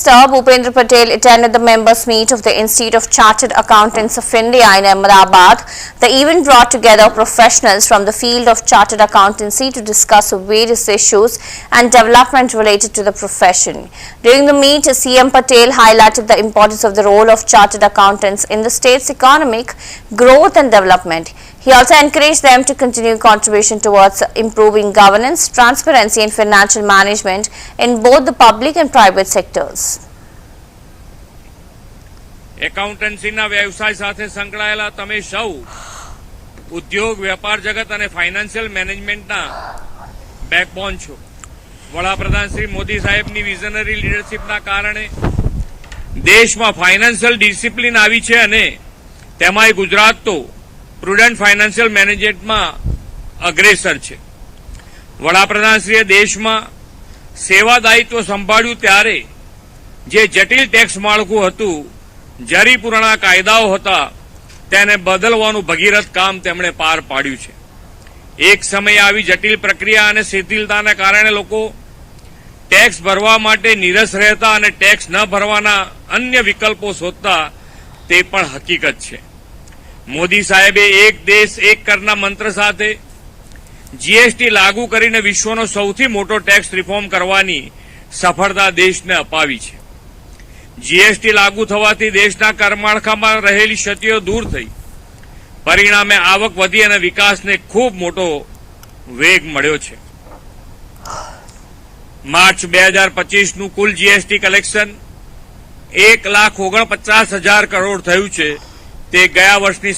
Minister Bhupendra Patel attended the members' meet of the Institute of Chartered Accountants of India in Ahmedabad. The event brought together professionals from the field of chartered accountancy to discuss various issues and development related to the profession. During the meet, CM Patel highlighted the importance of the role of chartered accountants in the state's economic growth and development. He also encouraged them to continue contribution towards improving governance, transparency and financial management in both the public and private sectors. એકાઉન્ટન્સીના વ્યવસાય સાથે સંકળાયેલા તમે સૌ ઉદ્યોગ વેપાર જગત અને financial મેનેજમેન્ટના બેકબોન છો. વડાપ્રધાન શ્રી મોદી સાહેબની વિઝનરી લીડરશીપના કારણે દેશમાં ફાઇનાન્શિયલ ડિસિપ્લિન આવી છે અને તેમાંય ગુજરાત તો પ્રુડન્ટ ફાઇનાન્શિયલ મેનેજમેન્ટમાં અગ્રેસર છે. વડાપ્રધાનશ્રીએ દેશમાં સેવા દાયિત્વ સંભાળ્યું ત્યારે જે જટિલ ટેક્સ માળખું હતું, જરીપુરાણા કાયદાઓ હતા, તેને બદલવાનું ભગીરથ કામ તેમણે પાર પાડ્યું છે. એક સમયે આવી જટિલ પ્રક્રિયા અને શિથિલતાને કારણે લોકો ટેક્સ ભરવા માટે નીરસ રહેતા અને ટેક્સ ન ભરવાના અન્ય વિકલ્પો શોધતા તે પણ હકીકત છે. મોદી સાહેબે એક દેશ એક કરના મંત્ર સાથે જીએસટી લાગુ કરીને વિશ્વનો સૌથી મોટો ટેક્સ રિફોર્મ કરવાની સફળતા દેશને અપાવી છે. જીએસટી લાગુ થવાથી દેશના કરમાળખામાં રહેલી ક્ષતિઓ દૂર થઈ, પરિણામે આવક વધી અને વિકાસને ખૂબ મોટો વેગ મળ્યો છે. માર્ચ 2025નું કુલ જીએસટી કલેક્શન 1,49,000 કરોડ થયું છે. તે ગયા વર્ષની